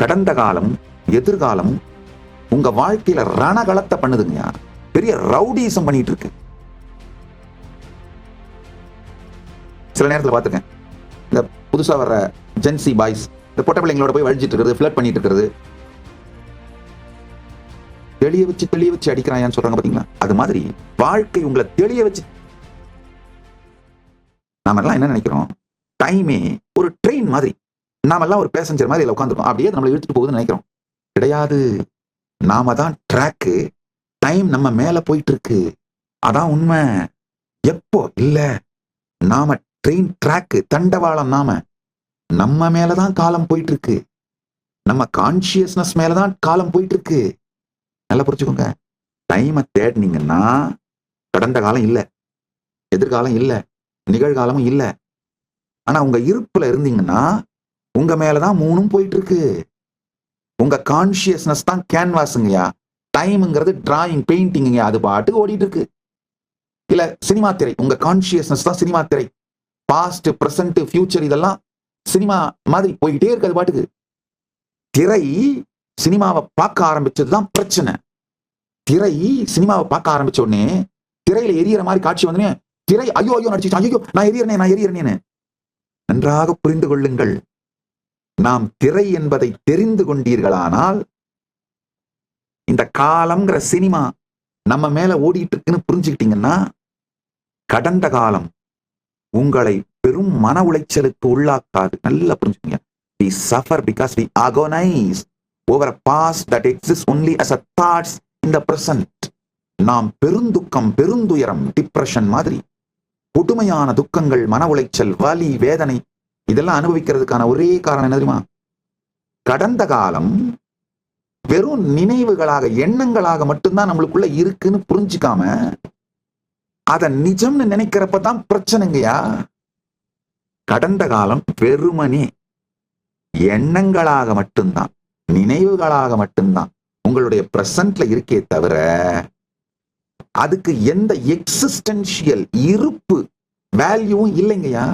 கடந்த காலம் எதிர்காலம் உங்க வாழ்க்கையில ரணகளத்தை பண்ணுதுங்க. பெரிய ரவுடிசம் பண்ணிட்டு இருக்கு. சில நேரத்தில் பார்த்துருக்கேன், இந்த புதுசா வர்ற ஜென்சி பாய்ஸ் இந்த பொட்ட பிள்ளைங்களோட போய் வழிச்சிட்டு இருக்கிறது, ஃபிளர்ட் பண்ணிட்டு இருக்கிறது, தெளிய வச்சு அடிக்கிறான்னு சொல்றாங்க பாத்தீங்களா? அது மாதிரி வாழ்க்கை உங்களை தெளிய வச்சு. நாம எல்லாம் என்ன நினைக்கிறோம், டைமே ஒரு ட்ரெயின் மாதிரி, நாம எல்லாம் ஒரு பேசஞ்சர் மாதிரி உட்காந்துருக்கோம், அப்படியே நம்மளை இழுத்துட்டு போகுதுன்னு நினைக்கிறோம். கிடையாது, நாம தான் ட்ராக்கு, டைம் நம்ம மேல போயிட்டு இருக்கு. அதான் உண்மை. எப்போ இல்ல, நாம ட்ரெயின் ட்ராக்கு, தண்டவாளம், நம்ம மேலதான் காலம் போயிட்டு இருக்கு. நம்ம கான்சியஸ்னஸ் மேலதான் காலம் போயிட்டு இருக்கு. நல்லா புரிச்சுக்கோங்க. டைமை தேடினீங்கன்னா கடந்த காலம் இல்ல, எதிர்காலம் இல்ல, நிகழ்காலமும் இல்ல. ஆனா உங்க இருப்புல இருந்தீங்கன்னா உங்க மேலதான் மூணும் போயிட்டு இருக்கு. உங்க கான்சியஸ்னஸ் தான் கேன்வாஸுங்கயா. டைம்ங்கிறது டிராயிங், பெயிண்டிங்க, அது பாட்டுக்கு ஓடிட்டு இருக்கு. இல்ல சினிமா திரை, உங்க கான்சியஸ்னஸ் தான் சினிமா திரை. பாஸ்ட், பிரசன்ட், ஃபியூச்சர் இதெல்லாம் சினிமா மாதிரி போய்கிட்டே இருக்கு அது பாட்டுக்கு. திரை சினிமாவை பார்க்க ஆரம்பிச்சதுதான் பிரச்சனை. திரை சினிமாவை பார்க்க ஆரம்பிச்ச உடனே திரையில எரியற மாதிரி காட்சி வந்து திரை ஐயோ நடிச்சு, ஐயோ நான் எரியறேனே. நன்றாக புரிந்து கொள்ளுங்கள். நாம் திரை என்பதை தெரிந்து கொண்டீர்களானால் இந்த காலம்ங்கிற சினிமா நம்ம மேல ஓடிட்டு இருக்குன்னு புரிஞ்சுக்கிட்டீங்கன்னா கடந்த காலம் உங்களை பெரும் மன உளைச்சலுக்கு உள்ளாக்காது. நல்லா புரிஞ்சுக்கங்க. We suffer because we agonize over a past that exists only as a thoughts in the present. நாம் பெருந்துக்கம், பெருந்துயரம், டிப்ரெஷன் மாதிரி புதுமையான துக்கங்கள், மன உளைச்சல், வலி, வேதனை இதெல்லாம் அனுபவிக்கிறதுக்கான ஒரே காரணம் என்ன தெரியுமா? கடந்த காலம் வெறும் நினைவுகளாக, எண்ணங்களாக மட்டும்தான் நம்மளுக்குள்ள இருக்குன்னு புரிஞ்சுக்காம அத நிஜம்னு நினைக்கிறப்பதான் பிரச்சனைங்கயா. கடந்த காலம் வெறுமனே எண்ணங்களாக மட்டும்தான், நினைவுகளாக மட்டும்தான் உங்களுடைய பிரசன்ட்ல இருக்கே தவிர அதுக்கு எந்த எக்ஸிஸ்டென்ஷியல் இருப்பு வேல்யூவும் இல்லைங்கயா.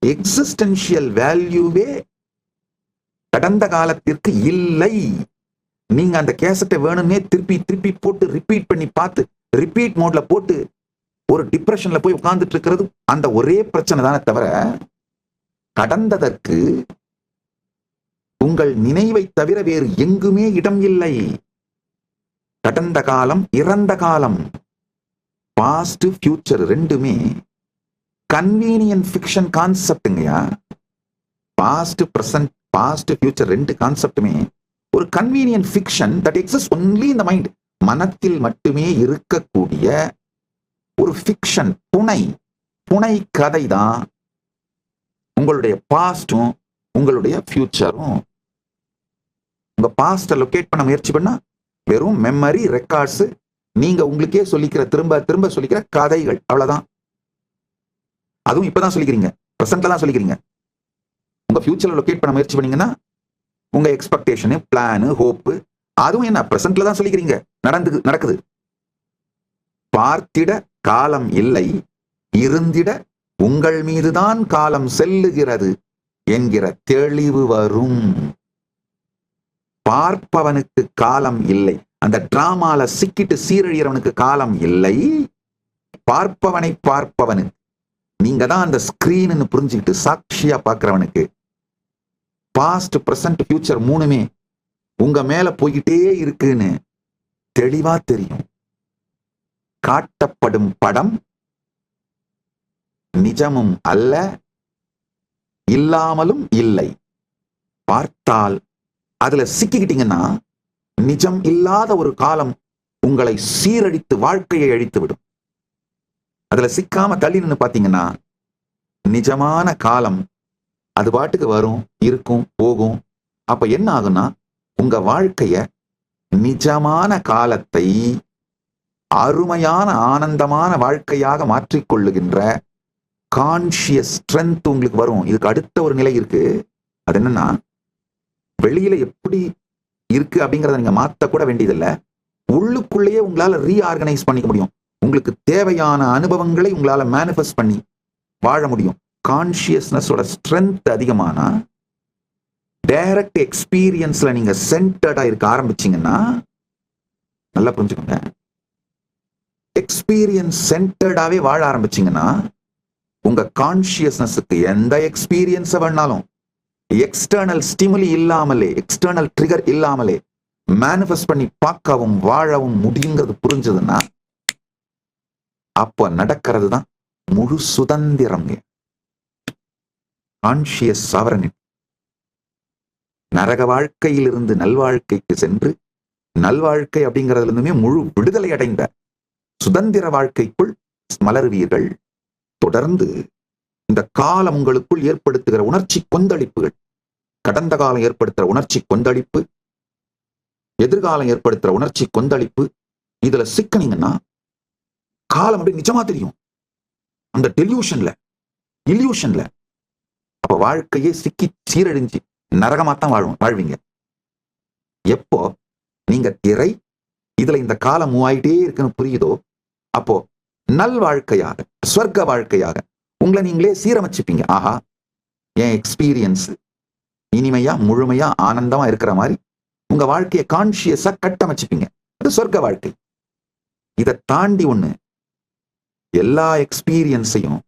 எக்ஸிஸ்டென்ஷியல் வேல்யூவே கடந்த காலத்திற்கு இல்லை. நீங்க அந்த கேசட்டை வேணும்னே திருப்பி போட்டு ரிப்பீட் பண்ணி பார்த்து, ரிப்பீட் மோட்ல போட்டு ஒரு டிப்ரெஷன்ல போய் உட்கார்ந்துட்டு இருக்கிறது அந்த ஒரே பிரச்சனை தானே தவிர கடந்ததற்கு உங்கள் நினைவை தவிர வேறு எங்குமே இடம் இல்லை. கடந்த காலம், இறந்த காலம், பாஸ்ட், ஃபியூச்சர் ரெண்டுமே கன்வீனியன்ட் ஃபிக்ஷன் கான்செப்டுங்கயா. பாஸ்ட், பிரசன்ட், பாஸ்ட், ஃபியூச்சர் ரெண்டு கான்செப்டுமே ஒரு convenient fiction that exist only in the mind. மனத்தில் மட்டுமே இருக்கக்கூடிய ஒரு ஃபிக்ஷன், புனை கதை தான் உங்களுடைய பாஸ்டும் உங்களுடைய ஃபியூச்சரும். உங்க பாஸ்ட லொகேட் பண்ண முயற்சி பண்ணா வெறும் மெமரி, ரெக்கார்ட்ஸ், நீங்க உங்களுக்கே சொல்லிக்கிற, திரும்ப சொல்லிக்கிற கதைகள், அவ்வளவுதான். அதுவும் இப்பதான் சொல்லிக்கிறீங்க, பிரசன்ட்ல தான் சொல்லிக்கிறீங்க. உங்க ஃபியூச்சர்ல லொகேட் பண்ண முயற்சி பண்ணீங்கன்னா உங்க எக்ஸ்பெக்டேஷனு, பிளானு, ஹோப்பு, அதுவும் என்ன பிரசன்ட்ல தான் சொல்லிக்கிறீங்க, நடக்குது. பார்த்திட காலம் இல்லை, இருந்திட உங்கள் மீதுதான் காலம் செல்லுகிறது என்கிற தெளிவு வரும். பார்ப்பவனுக்கு காலம் இல்லை, அந்த டிராமால சிக்கிட்டு சீரழியறவனுக்கு காலம் இல்லை. பார்ப்பவனுக்கு நீங்க தான் அந்த ஸ்கிரீன்னு புரிஞ்சுக்கிட்டு சாட்சியா பார்க்கிறவனுக்கு பாஸ்ட், பிரசன்ட், ஃபியூச்சர் மூணுமே உங்க மேல போய்கிட்டே இருக்குன்னு தெளிவா தெரியும். காட்டப்படும் படம் நிஜமும் அல்ல, இல்லாமலும் இல்லை. பார்த்தால் அதுல சிக்கிக்கிட்டீங்கன்னா நிஜம் இல்லாத ஒரு காலம் உங்களை சீரழித்து வாழ்க்கையை அழித்து விடும். அதுல சிக்காம தள்ளி நின்று பாத்தீங்கன்னா நிஜமான காலம் அது பாட்டுக்கு வரும், இருக்கும், போகும். அப்ப என்ன ஆகும்னா உங்க வாழ்க்கைய, நிஜமான காலத்தை அருமையான ஆனந்தமான வாழ்க்கையாக மாற்றிக்கொள்ளுகின்ற கான்சியஸ் ஸ்ட்ரென்த் உங்களுக்கு வரும். இதுக்கு அடுத்த ஒரு நிலை இருக்கு. அது என்னன்னா, வெளியில எப்படி இருக்கு அப்படிங்கறத நீங்க மாத்த கூட வேண்டியதில்லை. உள்ளுக்குள்ளேயே உங்களால ரீஆர்கனைஸ் பண்ணிக்க முடியும். உங்களுக்கு தேவையான அனுபவங்களை உங்களால மேனிஃபெஸ்ட் பண்ணி வாழ முடியும். கான்சியஸ்னஸோட ஸ்ட்ரென்த் அதிகமானா டைரக்ட் எக்ஸ்பீரியன்ஸ்ல நீங்க சென்டர்டா இருக்க ஆரம்பிச்சீங்கன்னா, நல்லா புரிஞ்சுக்கோங்க, எக்ஸ்பீரியன்ஸ் சென்டர்டாவே வாழ ஆரம்பிச்சீங்கன்னா, உங்க கான்சியஸ்னஸுக்கு எந்த எக்ஸ்பீரியன்ஸ் வேணாலும் எக்ஸ்டர்னல் ஸ்டிமுலி இல்லாமலே, எக்ஸ்டர்னல் ட்ரிகர் இல்லாமலே மேனிஃபெஸ்ட் பண்ணி பார்க்கவும் வாழவும் முடியுங்கிறது புரிஞ்சதுன்னா, அப்ப நடக்கிறது தான் முழு சுதந்திரம். Conscious sovereignty. நரக வாழ்க்கையிலிருந்து நல்வாழ்க்கைக்கு சென்று, நல்வாழ்க்கை அப்படிங்கிறதுல இருந்துமே முழு விடுதலை அடைந்த சுதந்திர வாழ்க்கைக்குள் மலருவீர்கள். தொடர்ந்து இந்த காலம் உங்களுக்குள் ஏற்படுத்துகிற உணர்ச்சி கொந்தளிப்புகள், கடந்த காலம் ஏற்படுத்துற உணர்ச்சி கொந்தளிப்பு, எதிர்காலம் ஏற்படுத்துற உணர்ச்சி கொந்தளிப்பு, இதுல சிக்கனீங்கன்னா காலம் அப்படி நிஜமா தெரியும். அந்த டெலியூஷன்ல, இல்யூஷன்ல அப்ப வாழ்க்கையே சிக்கி சீரழிஞ்சு நரகமாத்தான் வாழ்வீங்க. எப்போ நீங்க திரை இதுல இந்த காலம் மூவாயிட்டே இருக்குன்னு புரியுதோ, அப்போ நல் வாழ்க்கையாக, ஸ்வர்க்க வாழ்க்கையாக உங்களை நீங்களே சீரமைச்சுப்பீங்க. ஆஹா, என் எக்ஸ்பீரியன்ஸ் இனிமையா முழுமையா ஆனந்தமா இருக்கிற மாதிரி உங்க வாழ்க்கையை கான்சியஸா கட்டமைச்சுப்பீங்க. அது சொர்க்க வாழ்க்கை. இதை தாண்டி ஒண்ணு, எல்லா எக்ஸ்பீரியன்ஸையும்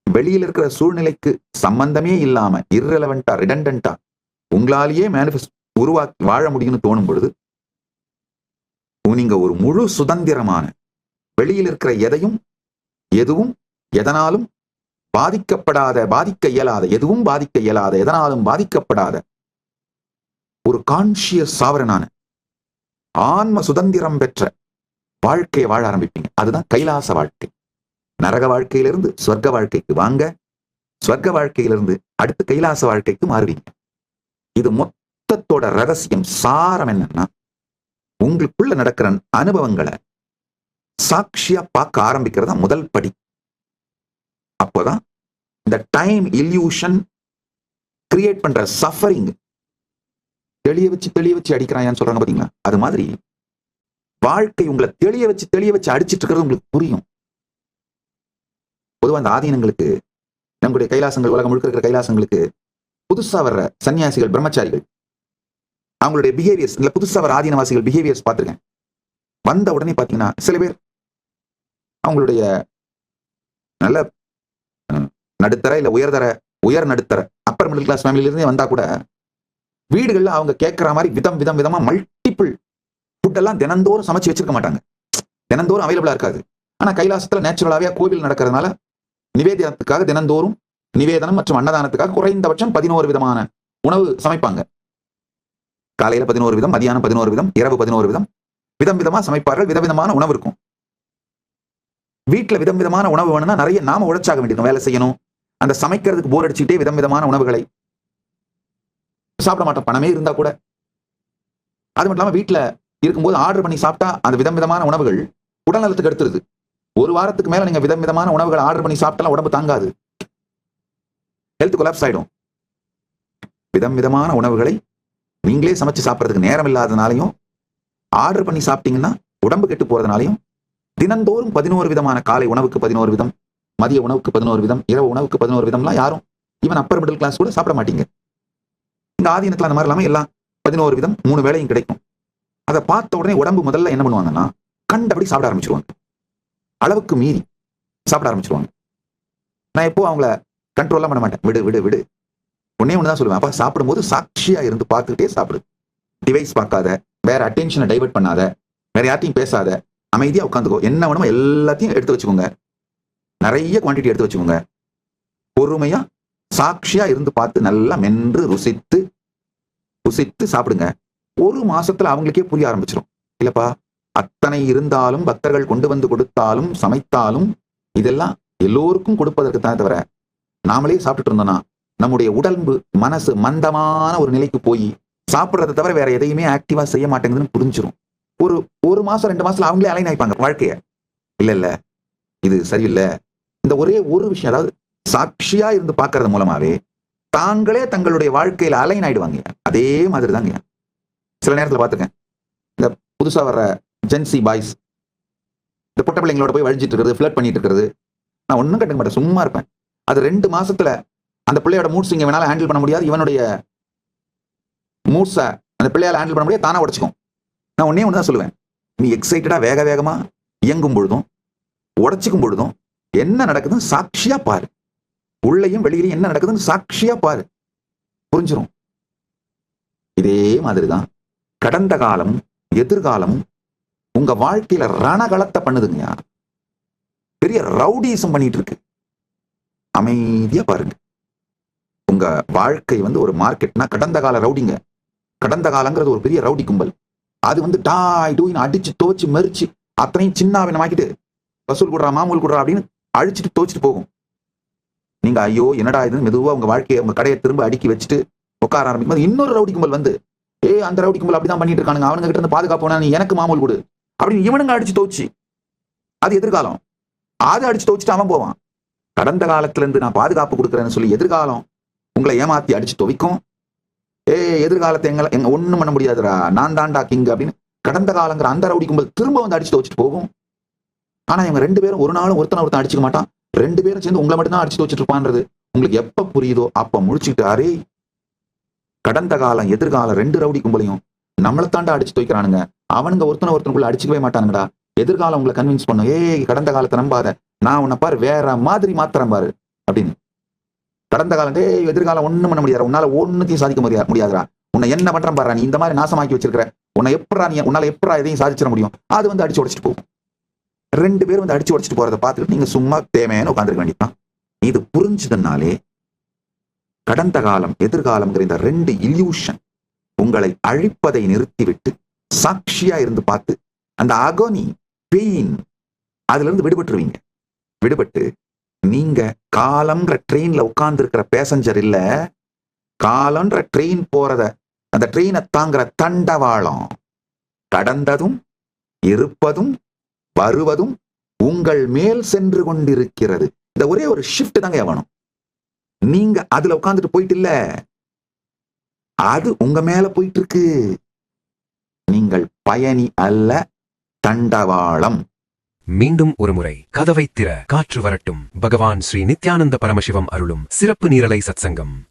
வெளியில இருக்கிற சூழ்நிலைக்கு சம்பந்தமே இல்லாம இர்ரெலவெண்டா, ரிடண்டன்டா உங்களாலேயே மேனிஃபெஸ்ட் உருவாக்கி வாழ முடியும்னு தோணும் பொழுது, நீங்க ஒரு முழு சுதந்திரமான, வெளியில் இருக்கிற எதையும் எதுவும் எதனாலும் பாதிக்கப்படாத, பாதிக்க இயலாத, எதுவும் பாதிக்க இயலாத, எதனாலும் பாதிக்கப்படாத ஒரு கான்சியஸ் சாவரனான ஆன்ம சுதந்திரம் பெற்ற வாழ்க்கையை வாழ ஆரம்பிப்பீங்க. அதுதான் கைலாச வாழ்க்கை. நரக வாழ்க்கையிலிருந்து சொர்க்க வாழ்க்கைக்கு வாங்க, சொர்க்க வாழ்க்கையிலிருந்து அடுத்து கைலாச வாழ்க்கைக்கு மாறுவீங்க. இது மொத்தத்தோட ரகசியம், சாரம் என்னன்னா, உங்களுக்குள்ள நடக்கிற அனுபவங்களை சாட்சியா பார்க்க ஆரம்பிக்கிறதா முதல் படி. அப்போதான் இந்த டைம் இல்யூஷன் கிரியேட் பண்ற சஃபரிங் தெளிய வச்சு அடிக்கிறான்னு சொல்றாங்க பாத்தீங்களா, அது மாதிரி வாழ்க்கை உங்களை தெளிய வச்சு அடிச்சிட்டு இருக்கிறது உங்களுக்கு புரியும். பொதுவா அந்த ஆதீனங்களுக்கு, நம்முடைய கைலாசங்கள், உலகம் முழுக்க இருக்கிற கைலாசங்களுக்கு புதுசா வர்ற சன்னியாசிகள், பிரம்மச்சாரிகள், அவங்களுடைய பிஹேவியர்ஸ், இல்ல புதுசா வர ஆதீனவாசிகள் பிஹேவியர்ஸ் பார்த்திருக்கேன். வந்த உடனே பாத்தீங்கன்னா சில பேர் அவங்களுடைய நல்ல நடுத்தர இல்ல உயர் நடுத்தர அப்பர் மிடில் கிளாஸ் ஃபேமிலில இருந்தே வந்தா கூட, வீடுகள்ல அவங்க கேட்கிற மாதிரி விதமா மல்டிபிள் ஃபுட் எல்லாம் தினந்தோறும் சமைச்சு வச்சிருக்க மாட்டாங்க. தினந்தோறும் அவைலபிளா இருக்காது. ஆனா கைலாசத்துல நேச்சுரலாவே கோவில் நடக்கிறதுனால நிவேதனத்துக்காக தினந்தோறும் நிவேதனம் மற்றும் அன்னதானத்துக்காக குறைந்தபட்சம் 11 விதமான உணவு சமைப்பாங்க. காலையில 11 விதம், மதியானம் 11 விதம், இரவு 11 விதம், விதமா சமைப்பார்கள். விதவிதமான உணவு இருக்கும். வீட்டுல விதமான உணவு வேணும்னா நிறைய நாம உழைச்சாக வேண்டியிருக்கும், வேலை செய்யணும். அந்த சமைக்கிறதுக்கு போர் அடிச்சுட்டே விதமான உணவுகளை சாப்பிட மாட்டோம், பணமே இருந்தா கூட. அது மட்டும் இல்லாம வீட்டுல இருக்கும்போது ஆர்டர் பண்ணி சாப்பிட்டா அந்த விதமான உணவுகள் உடல் நலத்துக்கு எடுத்துருது. ஒரு வாரத்துக்கு மேல நீங்க விதமான உணவுகள் ஆர்டர் பண்ணி சாப்பிட்டாலும் உடம்பு தாங்காது, ஹெல்த் கொலாப்ஸ் ஆயிடும். விதமான உணவுகளை நீங்களே சமைச்சு சாப்பிட்றதுக்கு நேரம் இல்லாதனாலையும், ஆர்டர் பண்ணி சாப்பிட்டீங்கன்னா உடம்பு கெட்டு போறதுனாலையும், தினந்தோறும் 11 விதமான, காலை உணவுக்கு 11 விதம், மதிய உணவுக்கு 11 விதம், இரவு உணவுக்கு 11 விதம்லாம் யாரும் ஈவன் அப்பர் மிடில் கிளாஸ் கூட சாப்பிட மாட்டீங்க. இந்த ஆதீனத்துல அந்த மாதிரி இல்லாம எல்லாம் 11 விதம் 3 வேளையும் கிடைக்கும். அதை பார்த்த உடனே உடம்பு முதல்ல என்ன பண்ணுவாங்கன்னா, கண்டபடி சாப்பிட ஆரம்பிச்சிருவாங்க, அளவுக்கு மீறி சாப்பிட ஆரம்பிச்சிருவாங்க. நான் எப்போ அவங்கள கண்ட்ரோல்லாம் பண்ண மாட்டேன். விடு ஒன்னே ஒண்ணுதான் சொல்லுவேன், அப்ப சாப்பிடும்போது சாட்சியா இருந்து பார்த்துக்கிட்டே சாப்பிடு. டிவைஸ் பார்க்காத, வேற அட்டென்ஷனை டைவர்ட் பண்ணாத, வேற யார்ட்டையும் பேசாத, அமைதியா உட்காந்துக்கோ. என்ன வேணுமோ எல்லாத்தையும் எடுத்து வச்சுக்கோங்க, நிறைய குவான்டிட்டி எடுத்து வச்சுக்கோங்க. பொறுமையா சாட்சியா இருந்து பார்த்து நல்லா மென்று ருசித்து சாப்பிடுங்க. 1 மாசத்துல அவங்களுக்கே புரிய ஆரம்பிச்சிடும். இல்லப்பா, அத்தனை இருந்தாலும், பக்தர்கள் கொண்டு வந்து கொடுத்தாலும், சமைத்தாலும், இதெல்லாம் எல்லோருக்கும் கொடுப்பதற்கு தான் தவிர நாமளே சாப்பிட்டுட்டு இருந்தோம்னா நம்முடைய உடம்பு மனசு மந்தமான ஒரு நிலைக்கு போய் சாப்பிட்றதை தவிர வேற எதையுமே ஆக்டிவா செய்ய மாட்டேங்குதுன்னு புரிஞ்சிடும். ஒரு மாசம் 2 மாசத்துல அவங்களே அலைன் ஆயிப்பாங்க வாழ்க்கைய. இல்ல இது சரியில்லை. இந்த ஒரே ஒரு விஷயம், அதாவது சாட்சியா இருந்து பார்க்கறது மூலமாவே தாங்களே தங்களுடைய வாழ்க்கையில அலைன் ஆயிடுவாங்க. அதே மாதிரி தாங்க சில நேரத்துல பார்த்துருக்கேன், இந்த புதுசா வர்ற ஜென்சி பாய்ஸ் இந்த பொட்ட பிள்ளைங்களோட போய் வழிஞ்சிட்டு இருக்கிறது, ஃபிளர்ட் பண்ணிட்டு இருக்கிறது, நான் ஒன்றும் கண்டுக்க மாட்டேன், சும்மா இருப்பேன். அது 2 மாசத்துல அந்த பிள்ளையோட மூட் ஸ்விங்கை வேணாலும் ஹேண்டில் பண்ண முடியாது, இவனுடைய மூட்ஸை அந்த பிள்ளையால ஹேண்டில் பண்ண முடியாது, தானா உடச்சிக்கும். நான் ஒன்னே ஒன்று தான் சொல்லுவேன், நீ எக்ஸைட்டடா வேக வேகமா இயங்கும் பொழுதும் உடச்சிக்கும் பொழுதும் என்ன நடக்குதுன்னு சாட்சியா பாரு. உள்ளேயும் வெளியிலையும் என்ன நடக்குதுன்னு சாட்சியா பாரு, புரிஞ்சிடும். இதே மாதிரிதான் கடந்த காலமும் எதிர்காலமும் உங்க வாழ்க்கையில ரணகளத்தை பண்ணுதுங்க. பெரிய ரவுடிசம் பண்ணிட்டு இருக்கு. அமைதியா பாருங்க. உங்க வாழ்க்கை ஒரு மார்க்கெட்னா கடந்த கால ரவுடிங்க. கடந்த காலங்கிறது ஒரு பெரிய ரவுடி கும்பல். அது டாய் டூயின்னு அடிச்சு துவச்சு மெரிச்சு அத்தனையும் சின்னாவினமாக்கிட்டு வசூல் குடுறா மாமூல் குடுறா அப்படின்னு அழிச்சிட்டு துவச்சிட்டு போகும். நீங்க ஐயோ என்னடா இது மெதுவா உங்க வாழ்க்கையை உங்க கடையை திரும்ப அடுக்கி வச்சுட்டு உட்கார ஆரம்பிக்கும் போது இன்னொரு ரவுடி கும்பல் அந்த ரவுடி கும்பல் அப்படிதான் பண்ணிட்டு இருக்கானுங்க, அவனுங்க கிட்ட இருந்து பாதுகாப்பு நீ எனக்கு மாமூல் கொடு அப்படின்னு இவனுங்க அடிச்சு துவச்சு, அது எதிர்காலம். அதை அடிச்சு துவச்சிட்டு அவன் போவான். கடந்த காலத்துல இருந்து நான் பாதுகாப்பு கொடுக்குறேன்னு சொல்லி எதிர்காலம் உங்களை ஏமாத்தி அடிச்சு துவைக்கும். எதிர்காலத்தை எங்க ஒண்ணும் பண்ண முடியாதுடா, நான் தான்டா கிங் அப்படின்னு கடந்த காலங்கிற அந்த ரவுடி கும்பல் திரும்ப அடிச்சு துவச்சிட்டு போகும். ஆனா இவங்க ரெண்டு பேரும் ஒரு நாளும் ஒருத்தன் அடிச்சுக்க மாட்டான். ரெண்டு பேரும் சேர்ந்து உங்களை மட்டும் தான் அடிச்சு துவச்சிட்டு இருப்பான்றது உங்களுக்கு எப்ப புரியுதோ அப்ப முடிச்சுக்கிட்டாரே. கடந்த காலம் எதிர்காலம் ரெண்டு ரவுடி கும்பலையும் நம்மளை தாண்டா அடிச்சு துவைக்கிறானுங்க, அவனுங்க ஒருத்தனுக்குள்ள அடிச்சுக்கவே மாட்டானுங்கடா. எதிர்காலம் உங்களை கன்வின்ஸ் பண்ணும், கடந்த காலத்தை நம்பாத, நான் உன்னை பாரு வேற மாதிரி மாத்திரம் பாரு அப்படின்னு. கடந்த காலம் எதிர்காலம் ஒண்ணும் பண்ண முடியாது, உன்னால ஒன்னுத்தையும் சாதிக்க முடியாதுடா, உன்னை என்ன பண்றேன் பாரு, நீ இந்த மாதிரி நாசமாக்கி வச்சிருக்கிற, உன்னால எப்படா எதையும் சாதிச்சிட முடியும், அது அடிச்சு உடைச்சிட்டு போகும். ரெண்டு பேரும் அடிச்சு உடைச்சிட்டு போறதை பார்த்துட்டு நீங்க சும்மா தேவையான உட்காந்துருக்க வேண்டியதான். இது புரிஞ்சுதுனாலே கடந்த காலம் எதிர்காலம்ங்கிற இந்த ரெண்டு இல்யூஷன் உங்களை அழிப்பதை நிறுத்திவிட்டு சாட்சியா இருந்து பார்த்து அந்த அகோனி பெயின் அதுல இருந்து விடுபட்டுருவீங்க. விடுபட்டு நீங்க காலம்ன்ற ட்ரெயின்ல உட்கார்ந்து இருக்கிற பேசஞ்சர் இல்ல, காலம்ன்ற ட்ரெயின் போறத அந்த ட்ரெயினை தாங்குற தண்டவாளம். கடந்ததும் இருப்பதும் வருவதும் உங்கள் மேல் சென்று கொண்டிருக்கிறது. இந்த ஒரே ஒரு ஷிஃப்ட் தாங்க வேணும். நீங்க அதுல உட்கார்ந்துட்டு போயிட்டு இல்ல, அது உங்க மேல போயிட்டு இருக்கு. நீங்கள் பயணி அல்ல, தண்டவாளம். மீண்டும் ஒரு முறை கதவை திற, காற்று வரட்டும். பகவான் ஸ்ரீ நித்யானந்த பரமசிவம் அருளும் சிறப்பு நீரலை சத்சங்கம்.